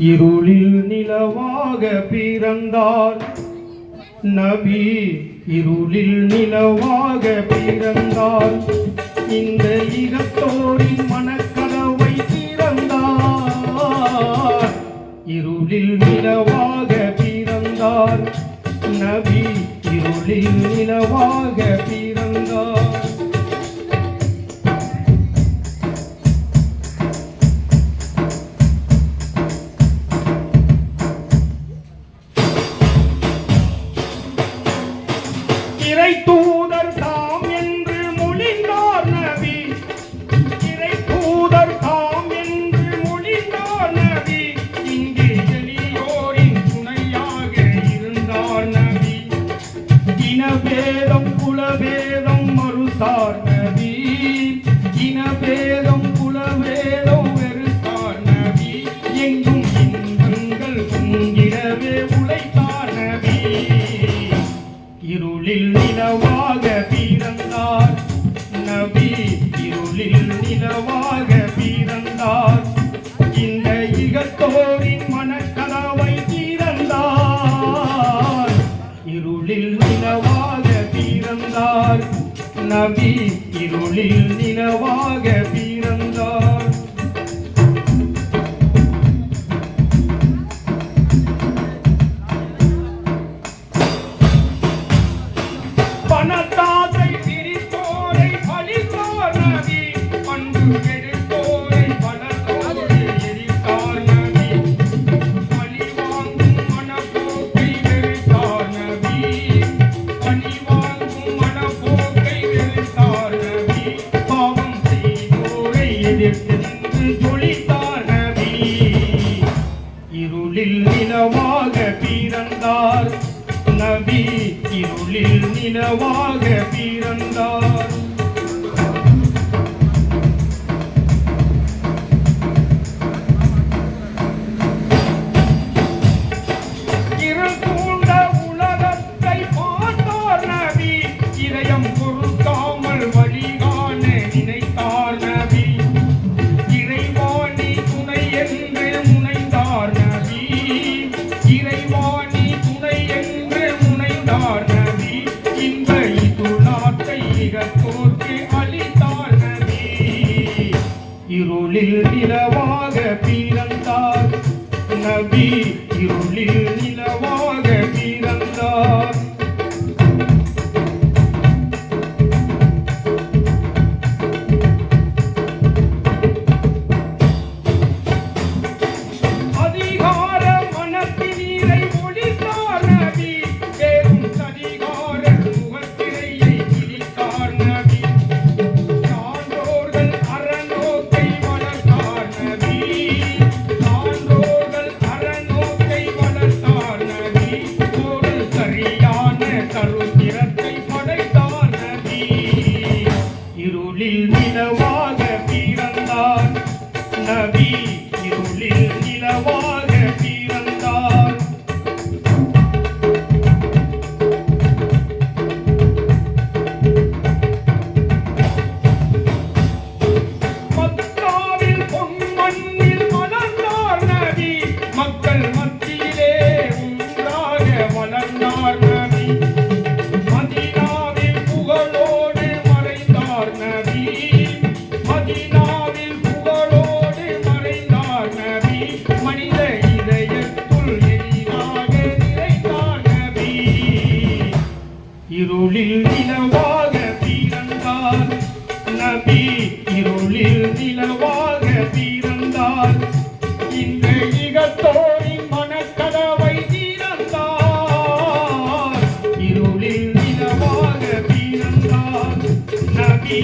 இருளில் நிலவாக பிறந்தார் நபி. இருளில் நிலவாக பிறந்தார். இந்த இகத்தோரின் மனக்கதவை திறந்தார். இருளில் நிலவாக பிறந்தார் நபி. இருளில் நிலவாக பிறந்தார். இறை தூதர் தாம் என்று மொழிந்தார் நபி. இறை தூதர் தாம் என்று மொழிந்தார் நபி. இங்கே எளியோரின் துணையாக இருந்தார் நபி. இனபேதம் குலபேதம் மறுத்தார் நபி. இனபேதம் குலபேதம் வெறுத்தார் நபி. எங்கும் இன்பங்கள் பொங்கிடவே உழைத்தார் நபி. இருளில் நிலவாக பிறந்தார் நபி. இருளில் நிலவாக பிறந்தார். இந்த இகத்தோரின் மனக்கதவை திறந்தார். இருளில் நிலவாக பிறந்தார் நபி. இருளில் நிலவாக பிறந்தார். பணத்தாசை பிரித்தோரை பழித்தார் நபி. பண்பு கெடுத்தோரை பலத்தோடு எரித்தார் நபி. பழி வாங்கும் மனப்போக்கை வெறுத்தார் நபி. பழி வாங்கும் மனப்போக்கை வெறுத்தார் நபி. பாவம் செய்தோரை எதிர்த்து நின்று ஜொலித்தார் நபி. இருளில் நிலவாக பிறந்தார் நபி. இருளில் நிலவாக பிறந்தார். இருள் சூழ்ந்த உலகத்தை பார்த்தார் நபி. இதயம் பொறுக்காமல் வழிகாண நினைத்தார் நபி. இறைவாணி துணை என்று முனைந்தார் நபி. இறைவாணி துணை என்று முனைந்தார் நபி. இன்ப இதுலாத்தை இகத்தோர்க்கு அளித்தார் நபி. இருளில் நிலவாக பிறந்தார் நபி. இருளில் நிலவாக பிறந்தார். அதிகார மனத்தினீரை ஒழித்தார் நபி. பேரும் அதிகார முகத்திரையை கிழித்தார் நபி. சான்றோர்கள் அறநோக்கை வளர்த்தார் நபி. சான்றோர்கள் அறநோக்கை வளர்த்தார் நபி. ஒரு சரியான கருத்திரத்தை படைத்தார் நபி. இருளில் நிலவாக பிறந்தார் நபி. இருளில் நிலவாக பிறந்தார். மக்காவில் பொன்மண்ணில் மலர்ந்தார் நபி. மக்கள் மத்தியிலே ஒன்றாக வளர்ந்தார் நபி. மதீனாவில் புகழோடு மறைந்தார் நபி. மதீனாவில் புகழோடு மறைந்தார் நபி. மனித இதயத்துள் எளிதாக நிறைந்தார் நபி. இருளில் நிலவாக பிறந்தார் நபி. இருளில் நிலவாக பிறந்தார். இந்த இகத்தோரின் மனக்கதவை திறந்தார். இருளில் நிலவாக பிறந்தார் நபி.